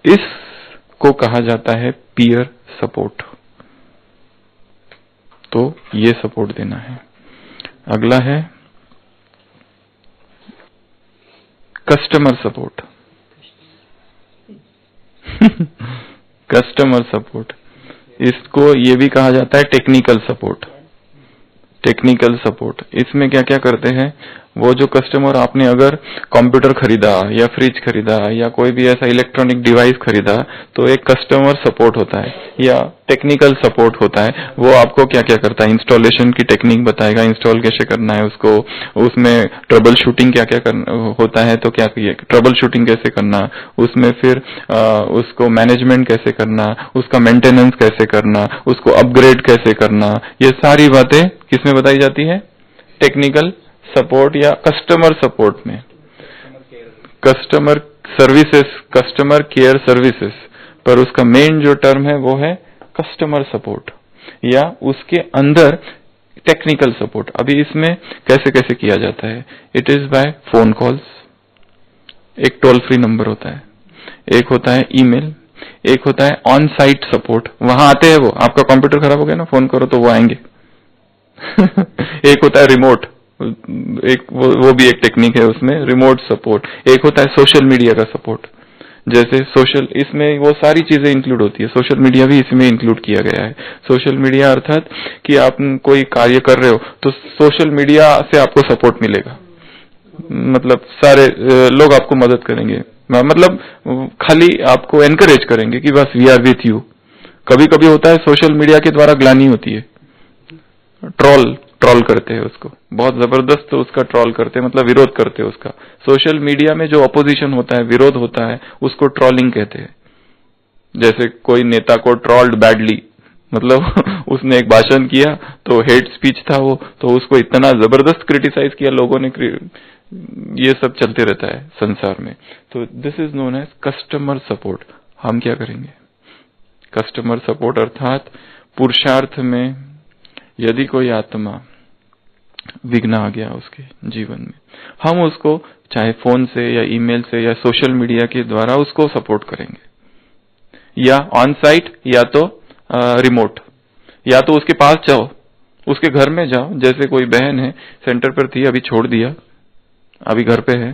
इसको कहा जाता है पीयर सपोर्ट। तो ये सपोर्ट देना है। अगला है कस्टमर सपोर्ट। कस्टमर सपोर्ट, इसको ये भी कहा जाता है टेक्निकल सपोर्ट। टेक्निकल सपोर्ट, इसमें क्या क्या करते हैं, वो जो कस्टमर, आपने अगर कंप्यूटर खरीदा या फ्रिज खरीदा या कोई भी ऐसा इलेक्ट्रॉनिक डिवाइस खरीदा, तो एक कस्टमर सपोर्ट होता है या टेक्निकल सपोर्ट होता है। वो आपको क्या क्या करता है, इंस्टॉलेशन की टेक्निक बताएगा, इंस्टॉल कैसे करना है उसको, उसमें ट्रबल शूटिंग क्या क्या होता है, तो क्या ट्रबल शूटिंग कैसे करना, उसमें फिर उसको मैनेजमेंट कैसे करना, उसका मेंटेनेंस कैसे करना, उसको अपग्रेड कैसे करना, ये सारी बातें किसमें बताई जाती है, टेक्निकल सपोर्ट या कस्टमर सपोर्ट में। Customer services, customer care services, पर उसका मेन जो टर्म है वो है कस्टमर सपोर्ट या उसके अंदर टेक्निकल सपोर्ट। अभी इसमें कैसे कैसे किया जाता है, it is by phone calls, एक टोल फ्री नंबर होता है, एक होता है ईमेल, एक होता है ऑन साइट सपोर्ट, वहां आते हैं वो, आपका कंप्यूटर खराब हो गया ना, फोन करो तो वो आएंगे। एक होता है रिमोट, एक वो भी एक टेक्निक है उसमें, रिमोट सपोर्ट। एक होता है सोशल मीडिया का सपोर्ट, जैसे सोशल, इसमें वो सारी चीजें इंक्लूड होती है, सोशल मीडिया भी इसमें इंक्लूड किया गया है। सोशल मीडिया अर्थात कि आप कोई कार्य कर रहे हो तो सोशल मीडिया से आपको सपोर्ट मिलेगा, मतलब सारे लोग आपको मदद करेंगे, मतलब खाली आपको एनकरेज करेंगे कि बस वी आर विथ यू। कभी कभी होता है सोशल मीडिया के द्वारा ग्लानि होती है, ट्रोल करते हैं उसको, बहुत जबरदस्त उसका ट्रोल करते हैं, मतलब विरोध करते हैं उसका। सोशल मीडिया में जो अपोजिशन होता है, विरोध होता है, उसको ट्रोलिंग कहते हैं। जैसे कोई नेता को ट्रोल्ड बैडली, मतलब उसने एक भाषण किया तो हेट स्पीच था वो, तो उसको इतना जबरदस्त क्रिटिसाइज किया लोगों ने, ये सब चलते रहता है संसार में। तो this is known as customer support. हम क्या करेंगे, कस्टमर सपोर्ट अर्थात पुरुषार्थ में यदि कोई आत्मा विघ्न आ गया उसके जीवन में, हम उसको चाहे फोन से या ईमेल से या सोशल मीडिया के द्वारा उसको सपोर्ट करेंगे, या ऑन साइट या तो रिमोट, या तो उसके पास जाओ, उसके घर में जाओ। जैसे कोई बहन है, सेंटर पर थी, अभी छोड़ दिया, अभी घर पे है।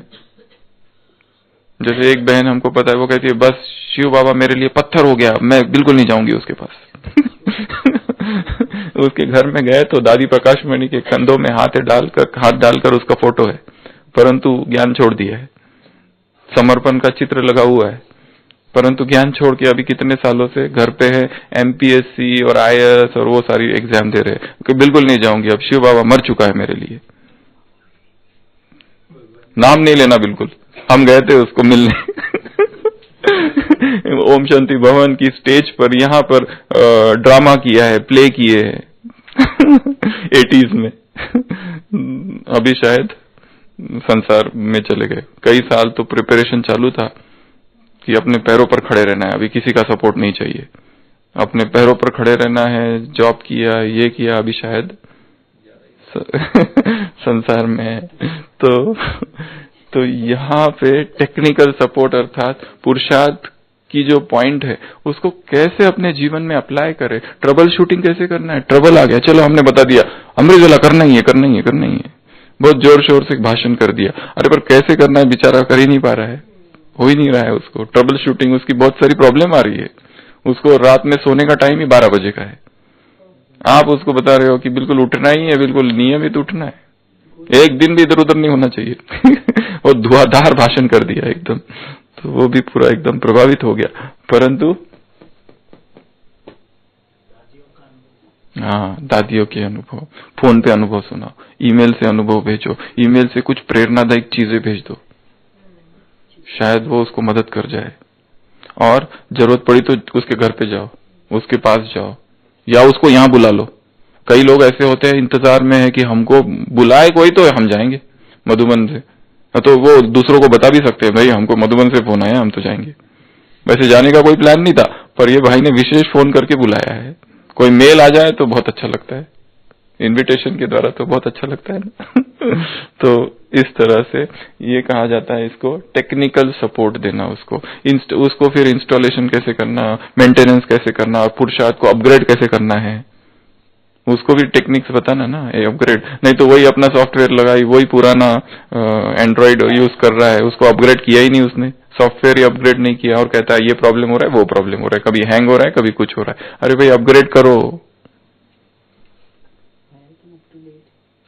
जैसे एक बहन हमको पता है, वो कहती है बस शिव बाबा मेरे लिए पत्थर हो गया, मैं बिल्कुल नहीं जाऊंगी उसके पास। उसके घर में गए तो दादी प्रकाश मणि के कंधों में हाथ डालकर उसका फोटो है, परंतु ज्ञान छोड़ दिया है। समर्पण का चित्र लगा हुआ है, परंतु ज्ञान छोड़ के अभी कितने सालों से घर पे है, एमपीएससी और आईएएस और वो सारी एग्जाम दे रहे हैं कि बिल्कुल नहीं जाऊंगी, अब शिव बाबा मर चुका है मेरे लिए। नाम नहीं लेना बिल्कुल। हम गए थे उसको मिलने ओम शांति भवन की स्टेज पर, यहाँ पर ड्रामा किया है, प्ले किए हैं 80s में। अभी शायद संसार में चले गए। कई साल तो प्रिपरेशन चालू था कि अपने पैरों पर खड़े रहना है, अभी किसी का सपोर्ट नहीं चाहिए, अपने पैरों पर खड़े रहना है। जॉब किया, ये किया, अभी शायद संसार में है। तो यहाँ पे टेक्निकल सपोर्ट अर्थात पुरुषार्थ की जो पॉइंट है उसको कैसे अपने जीवन में अप्लाई करें, ट्रबल शूटिंग कैसे करना है। ट्रबल आ गया, चलो हमने बता दिया, अमृतवेला करना ही है, करना ही है, करना ही है, बहुत जोर शोर से भाषण कर दिया। अरे पर कैसे करना है, बेचारा कर ही नहीं पा रहा है, हो ही नहीं रहा है उसको ट्रबल शूटिंग। उसकी बहुत सारी प्रॉब्लम आ रही है, उसको रात में सोने का टाइम ही 12 बजे का है, आप उसको बता रहे हो कि बिल्कुल उठना ही है, बिल्कुल नियमित उठना है, एक दिन भी इधर उधर नहीं होना चाहिए। और धुआंधार भाषण कर दिया एकदम, तो वो भी पूरा एकदम प्रभावित हो गया। परंतु हाँ, दादियों के अनुभव, फोन पे अनुभव सुनाओ, ईमेल से अनुभव भेजो, ईमेल से कुछ प्रेरणादायक चीजें भेज दो, शायद वो उसको मदद कर जाए। और जरूरत पड़ी तो उसके घर पे जाओ, उसके पास जाओ, या उसको यहाँ बुला लो। कई लोग ऐसे होते हैं इंतजार में है कि हमको बुलाए कोई तो हम जाएंगे मधुबन से, तो वो दूसरों को बता भी सकते हैं, भाई हमको मधुबन से फोन आया, हम तो जाएंगे। वैसे जाने का कोई प्लान नहीं था, पर ये भाई ने विशेष फोन करके बुलाया है। कोई मेल आ जाए तो बहुत अच्छा लगता है, इनविटेशन के द्वारा तो बहुत अच्छा लगता है ना। तो इस तरह से ये कहा जाता है, इसको टेक्निकल सपोर्ट देना, उसको फिर इंस्टॉलेशन कैसे करना, मेंटेनेंस कैसे करना, और पुरुषार्थ को अपग्रेड कैसे करना है, उसको भी टेक्निक्स बताना ना। ये अपग्रेड नहीं तो वही अपना सॉफ्टवेयर लगाई, वही पुराना एंड्रॉइड यूज कर रहा है, उसको अपग्रेड किया ही नहीं उसने, सॉफ्टवेयर ही अपग्रेड नहीं किया, और कहता है ये प्रॉब्लम हो रहा है, वो प्रॉब्लम हो रहा है, कभी हैंग हो रहा है, कभी कुछ हो रहा है। अरे भाई अपग्रेड करो,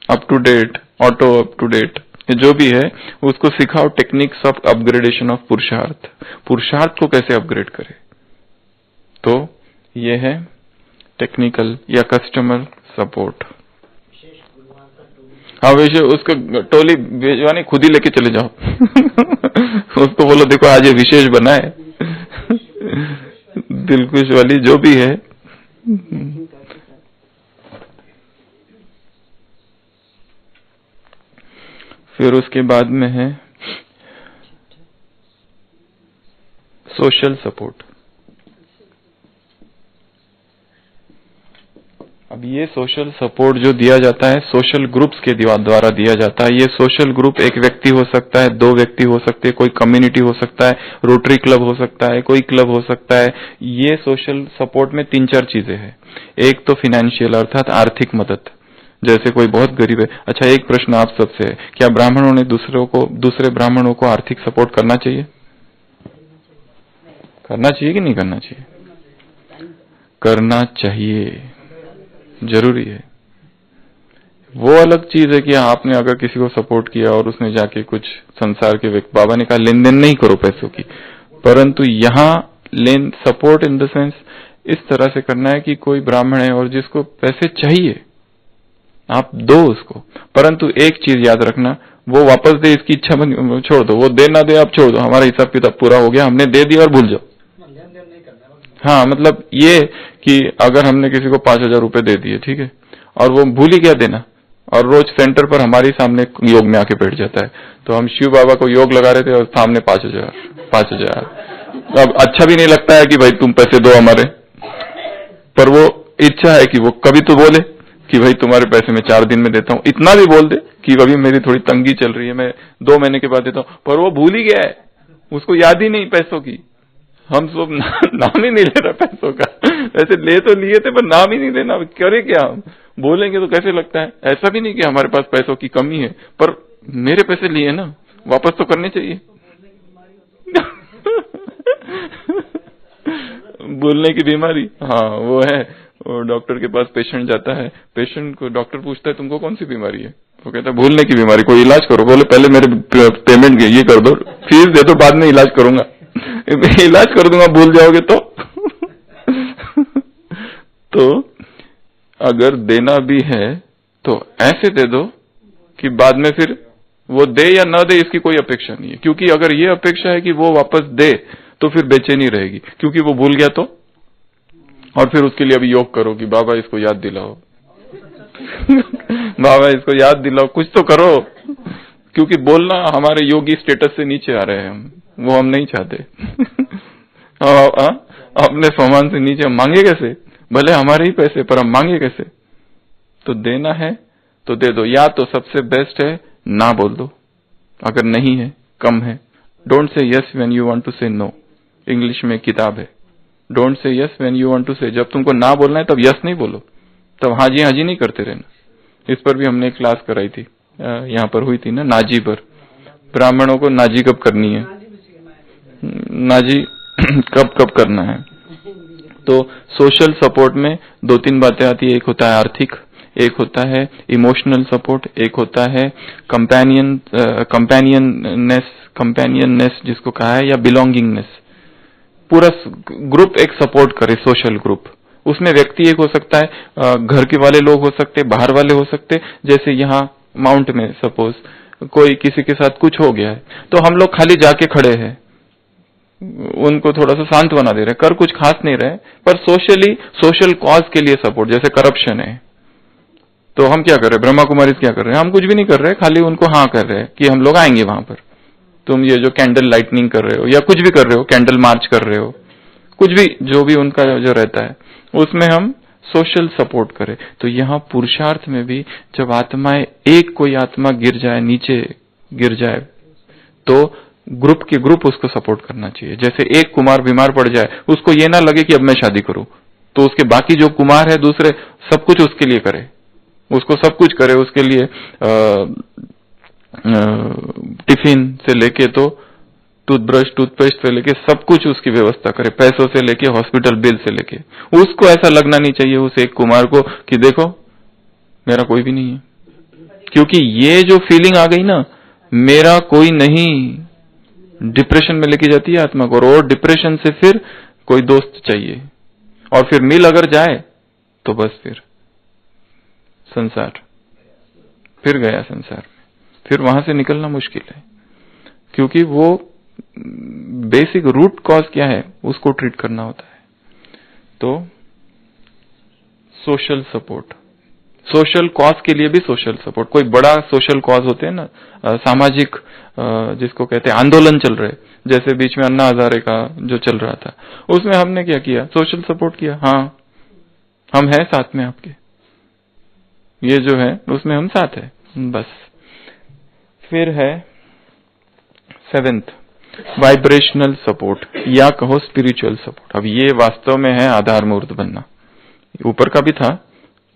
up to date, auto up to date, जो भी है उसको सिखाओ टेक्निक्स ऑफ अपग्रेडेशन ऑफ पुरुषार्थ, पुरुषार्थ को कैसे अपग्रेड करे। तो ये है टेक्निकल या कस्टमर सपोर्ट। हाँ, वैसे उसको टोली भेजवानी, खुद ही लेके चले जाओ उसको बोलो देखो आज ये विशेष बना है दिलकुश वाली जो भी है। फिर उसके बाद में है सोशल सपोर्ट। अब ये सोशल सपोर्ट जो दिया जाता है सोशल ग्रुप्स के द्वारा दिया जाता है। ये सोशल ग्रुप एक व्यक्ति हो सकता है, दो व्यक्ति हो सकते हैं, कोई कम्युनिटी हो सकता है, रोटरी क्लब हो सकता है, कोई क्लब हो सकता है। ये सोशल सपोर्ट में 3-4 चीजें हैं। एक तो फिनेंशियल अर्थात आर्थिक मदद, जैसे कोई बहुत गरीब है। अच्छा, एक प्रश्न आप सबसे है, क्या ब्राह्मणों ने दूसरे ब्राह्मणों को आर्थिक सपोर्ट करना चाहिए? करना चाहिए कि नहीं करना चाहिए? करना चाहिए, जरूरी है। वो अलग चीज है कि आपने अगर किसी को सपोर्ट किया और उसने जाके कुछ संसार के व्यक्ति, बाबा ने कहा लेन देन नहीं करो पैसों की, परंतु यहाँ लेन सपोर्ट इन द सेंस इस तरह से करना है कि कोई ब्राह्मण है और जिसको पैसे चाहिए आप दो उसको, परंतु एक चीज याद रखना, वो वापस दे इसकी इच्छा छोड़ दो, वो दे ना दे आप छोड़ दो, हमारा हिसाब किताब पूरा हो गया, हमने दे दिया और भूल जाओ। हाँ, मतलब ये कि अगर हमने किसी को 5,000 रुपए दे दिए, ठीक है, और वो भूल ही गया देना, और रोज सेंटर पर हमारे सामने योग में आके बैठ जाता है, तो हम शिव बाबा को योग लगा रहे थे और सामने 5,000। अब अच्छा भी नहीं लगता है कि भाई तुम पैसे दो हमारे, पर वो इच्छा है कि वो कभी तो बोले कि भाई तुम्हारे पैसे मैं 4 दिन में देता हूँ, इतना भी बोल दे कि अभी मेरी थोड़ी तंगी चल रही है, मैं 2 महीने के बाद देता हूँ, पर वो भूल ही गया है, उसको याद ही नहीं पैसों की। हम सब नाम ही नहीं ले रहा पैसों का, ऐसे ले तो लिए थे पर नाम ही नहीं लेना, करे क्या हम? बोलेंगे तो कैसे लगता है? ऐसा भी नहीं कि हमारे पास पैसों की कमी है, पर मेरे पैसे लिए ना, वापस तो करने चाहिए बोलने की बीमारी, हाँ वो है। और डॉक्टर के पास पेशेंट जाता है, पेशेंट को डॉक्टर पूछता है तुमको कौन सी बीमारी है? वो कहता है भूलने की बीमारी, कोई इलाज करो। बोले पहले मेरे पेमेंट ये कर दो, फीस दे दो, बाद में इलाज करूंगा। इलाज कर दूंगा, भूल जाओगे तो तो अगर देना भी है तो ऐसे दे दो कि बाद में फिर वो दे या ना दे इसकी कोई अपेक्षा नहीं है, क्योंकि अगर ये अपेक्षा है कि वो वापस दे तो फिर बेचैनी रहेगी, क्योंकि वो भूल गया तो। और फिर उसके लिए अभी योग करो कि बाबा इसको याद दिलाओ बाबा इसको याद दिलाओ, कुछ तो करो, क्योंकि बोलना हमारे योगी स्टेटस से नीचे आ रहे हैं हम, वो हम नहीं चाहते अपने सम्मान से नीचे मांगे कैसे? भले हमारे ही पैसे, पर हम मांगे कैसे? तो देना है तो दे दो, या तो सबसे बेस्ट है ना बोल दो, अगर नहीं है, कम है। Don't say yes when you want to say no, English में किताब है, don't say yes when you want to say, जब तुमको ना बोलना है तब यस नहीं बोलो, तब हाजी हाजी नहीं करते रहना। इस पर भी हमने एक क्लास कराई थी, यहाँ पर हुई थी ना, नाजी पर, ब्राह्मणों को नाजी कब करनी है, नाजी कब करना है। तो सोशल सपोर्ट में 2-3 बातें आती है, एक होता है आर्थिक, एक होता है इमोशनल सपोर्ट, एक होता है कंपेनियननेस जिसको कहा है, या बिलोंगिंगनेस। पूरा ग्रुप एक सपोर्ट करे, सोशल ग्रुप, उसमें व्यक्ति एक हो सकता है, घर के वाले लोग हो सकते, बाहर वाले हो सकते। जैसे यहाँ माउंट में सपोज कोई किसी के साथ कुछ हो गया है, तो हम लोग खाली जाके खड़े हैं, उनको थोड़ा सा सांत्वना दे रहे, कर कुछ खास नहीं रहे, पर सोशल कॉज के लिए सपोर्ट। जैसे करप्शन है तो हम क्या कर रहे हैं, ब्रह्मा कुमारी क्या कर रहे हैं, हम कुछ भी नहीं कर रहे, खाली उनको हाँ कर रहे हैं कि हम लोग आएंगे वहां पर। तुम ये जो कैंडल लाइटनिंग कर रहे हो या कुछ भी कर रहे हो, कैंडल मार्च कर रहे हो, कुछ भी जो भी उनका जो रहता है, उसमें हम सोशल सपोर्ट करें। तो यहाँ पुरुषार्थ में भी जब आत्माएं, एक कोई आत्मा गिर जाए, नीचे गिर जाए, तो ग्रुप के ग्रुप उसको सपोर्ट करना चाहिए। जैसे एक कुमार बीमार पड़ जाए, उसको ये ना लगे कि अब मैं शादी करूं, तो उसके बाकी जो कुमार है दूसरे सब कुछ उसके लिए करे, उसको सब कुछ करे, उसके लिए टिफिन से लेके तो टूथब्रश टूथपेस्ट से लेके सब कुछ उसकी व्यवस्था करे, पैसों से लेके हॉस्पिटल बिल से लेके। उसको ऐसा लगना नहीं चाहिए उस एक कुमार को कि देखो मेरा कोई भी नहीं है, क्योंकि ये जो फीलिंग आ गई ना, मेरा कोई नहीं डिप्रेशन में लेके जाती है आत्मा को, और डिप्रेशन से फिर कोई दोस्त चाहिए, और फिर मिल अगर जाए तो बस फिर संसार, फिर गया संसार में, फिर वहां से निकलना मुश्किल है, क्योंकि वो बेसिक रूट कॉज क्या है उसको ट्रीट करना होता है। तो सोशल सपोर्ट, सोशल कॉज के लिए भी सोशल सपोर्ट, कोई बड़ा सोशल कॉज होते हैं ना, सामाजिक जिसको कहते हैं आंदोलन चल रहे, जैसे बीच में अन्ना हजारे का जो चल रहा था, उसमें हमने क्या किया, सोशल सपोर्ट किया। हाँ, हम हैं साथ में आपके, ये जो है उसमें हम साथ है बस। फिर है 7th वाइब्रेशनल सपोर्ट, या कहो स्पिरिचुअल सपोर्ट। अब ये वास्तव में है आधार मूर्त बनना, ऊपर का भी था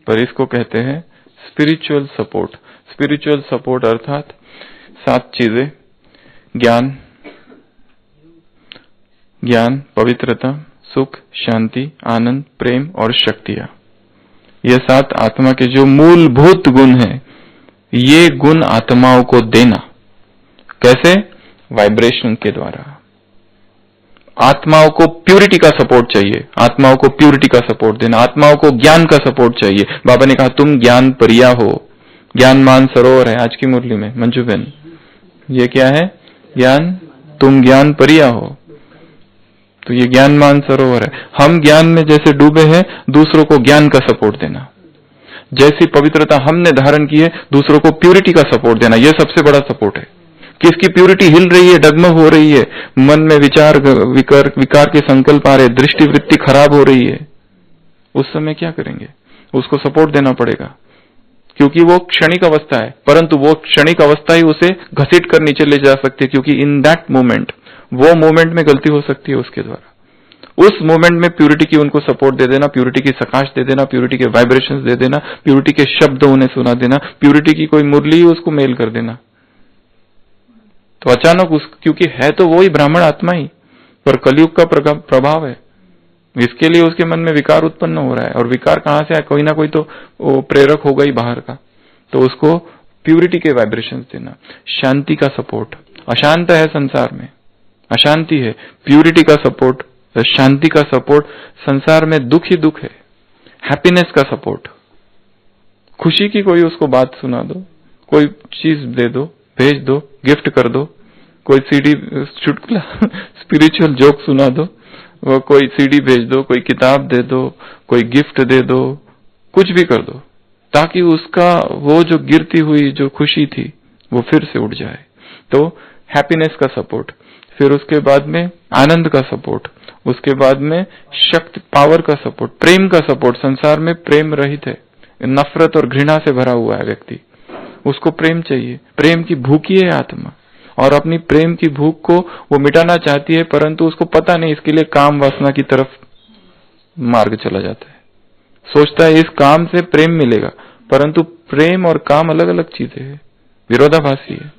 पर इसको कहते हैं स्पिरिचुअल सपोर्ट। स्पिरिचुअल सपोर्ट अर्थात 7 चीजें, ज्ञान, पवित्रता, सुख, शांति, आनंद, प्रेम और शक्तियां। ये 7 आत्मा के जो मूलभूत गुण हैं, ये गुण आत्माओं को देना। कैसे? वाइब्रेशन के द्वारा। आत्माओं को प्यूरिटी का सपोर्ट चाहिए, आत्माओं को प्यूरिटी का सपोर्ट देना, आत्माओं को ज्ञान का सपोर्ट चाहिए। बाबा ने कहा तुम ज्ञान परिया हो, ज्ञानमान सरोवर है आज की मुरली में मंजू बहन, ये क्या है? ज्ञान, तुम ज्ञान परिया हो, तो ये ज्ञानमान सरोवर है। हम ज्ञान में जैसे डूबे हैं, दूसरों को ज्ञान का सपोर्ट देना। जैसी पवित्रता हमने धारण की है, दूसरों को प्यूरिटी का सपोर्ट देना, यह सबसे बड़ा सपोर्ट है। किसकी प्यूरिटी हिल रही है, डगमग हो रही है, मन में विकार के संकल्प आ रहे, दृष्टिवृत्ति खराब हो रही है, उस समय क्या करेंगे? उसको सपोर्ट देना पड़ेगा, क्योंकि वो क्षणिक अवस्था है, परंतु वो क्षणिक अवस्था ही उसे घसीट कर नीचे ले जा सकती है, क्योंकि इन दैट मोमेंट, वो मोमेंट में गलती हो सकती है उसके द्वारा। उस मोमेंट में प्यूरिटी की उनको सपोर्ट दे देना, प्यूरिटी की सकाश दे देना, प्यूरिटी के वाइब्रेशंस दे देना, प्यूरिटी के शब्द उन्हें सुना देना, प्यूरिटी की कोई मुरली उसको मेल कर देना। तो अचानक क्योंकि है तो वो ही ब्राह्मण आत्मा ही, पर कलयुग का प्रभाव है, इसके लिए उसके मन में विकार उत्पन्न हो रहा है। और विकार कहां से आया? कोई ना कोई तो वो प्रेरक होगा ही बाहर का, तो उसको प्यूरिटी के वाइब्रेशंस देना। शांति का सपोर्ट, अशांत है संसार में, अशांति है, प्यूरिटी का सपोर्ट, शांति का सपोर्ट। संसार में दुख ही दुख है, हैप्पीनेस का सपोर्ट, खुशी की कोई उसको बात सुना दो, कोई चीज दे दो, भेज दो, गिफ्ट कर दो, कोई सीडी चुटकुला स्पिरिचुअल जोक सुना दो, वो कोई सीडी भेज दो, कोई किताब दे दो, कोई गिफ्ट दे दो, कुछ भी कर दो, ताकि उसका वो जो गिरती हुई जो खुशी थी वो फिर से उठ जाए। तो हैप्पीनेस का सपोर्ट, फिर उसके बाद में आनंद का सपोर्ट, उसके बाद में शक्ति पावर का सपोर्ट, प्रेम का सपोर्ट। संसार में प्रेम रहित है, नफरत और घृणा से भरा हुआ है व्यक्ति, उसको प्रेम चाहिए, प्रेम की भूखी है आत्मा, और अपनी प्रेम की भूख को वो मिटाना चाहती है, परंतु उसको पता नहीं, इसके लिए काम वासना की तरफ मार्ग चला जाता है। सोचता है इस काम से प्रेम मिलेगा, परंतु प्रेम और काम अलग अलग चीजें हैं, विरोधाभासी है।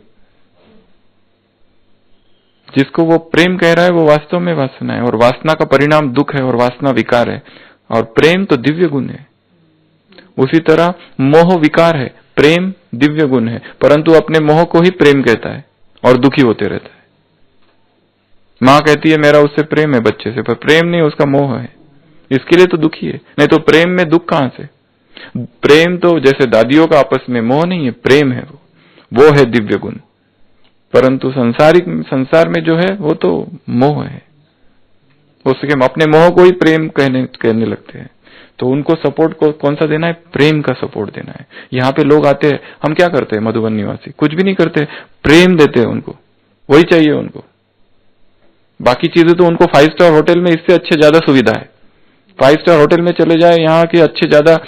जिसको वो प्रेम कह रहा है वो वास्तव में वासना है, और वासना का परिणाम दुख है, और वासना विकार है, और प्रेम तो दिव्य गुण है। उसी तरह मोह विकार है, प्रेम दिव्य गुण है, परंतु अपने मोह को ही प्रेम कहता है और दुखी होते रहता है। माँ कहती है मेरा उससे प्रेम है बच्चे से, पर प्रेम नहीं, उसका मोह है, इसके लिए तो दुखी है। नहीं तो प्रेम में दुख कहां से? प्रेम तो जैसे दादियों का आपस में मोह नहीं है, प्रेम है, वो है दिव्य गुण। परंतु संसार में जो है वो तो मोह है, उसके हम अपने मोह को ही प्रेम कहने लगते हैं। तो उनको सपोर्ट को कौन सा देना है? प्रेम का सपोर्ट देना है। यहाँ पे लोग आते हैं, हम क्या करते हैं? मधुबन निवासी कुछ भी नहीं करते, प्रेम देते हैं उनको, वही चाहिए उनको। बाकी चीजें तो उनको 5 स्टार होटल में इससे अच्छे ज्यादा सुविधा है, 5 स्टार होटल में चले जाए, यहाँ के अच्छे ज्यादा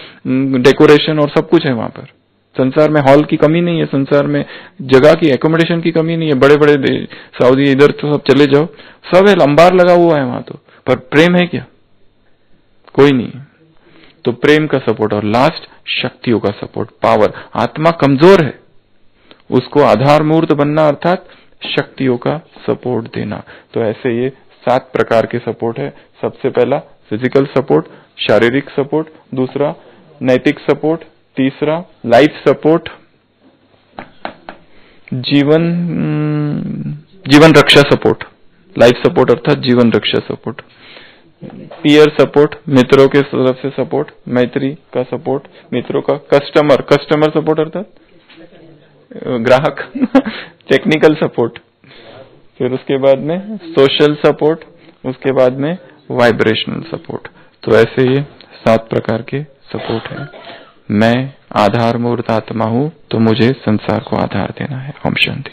डेकोरेशन और सब कुछ है वहां पर। संसार में हॉल की कमी नहीं है, संसार में जगह की, एकोमोडेशन की कमी नहीं है। बड़े बड़े सऊदी इधर तो सब चले जाओ, सब है, अंबार लगा हुआ है वहां तो, पर प्रेम है क्या? कोई नहीं है। तो प्रेम का सपोर्ट, और लास्ट शक्तियों का सपोर्ट, पावर। आत्मा कमजोर है, उसको आधार मूर्त बनना अर्थात शक्तियों का सपोर्ट देना। तो ऐसे ये 7 प्रकार के सपोर्ट है। सबसे पहला फिजिकल सपोर्ट, शारीरिक सपोर्ट, दूसरा नैतिक सपोर्ट, तीसरा लाइफ सपोर्ट, जीवन रक्षा सपोर्ट, लाइफ सपोर्ट अर्थात जीवन रक्षा सपोर्ट। पीयर सपोर्ट, मित्रों के तरफ से सपोर्ट, मैत्री का सपोर्ट, मित्रों का। कस्टमर सपोर्ट अर्थात ग्राहक टेक्निकल सपोर्ट। फिर उसके बाद में सोशल सपोर्ट, उसके बाद में वाइब्रेशनल सपोर्ट। तो ऐसे ये 7 प्रकार के सपोर्ट है। मैं आधार मूर्त आत्मा हूं, तो मुझे संसार को आधार देना है। ओम शांति।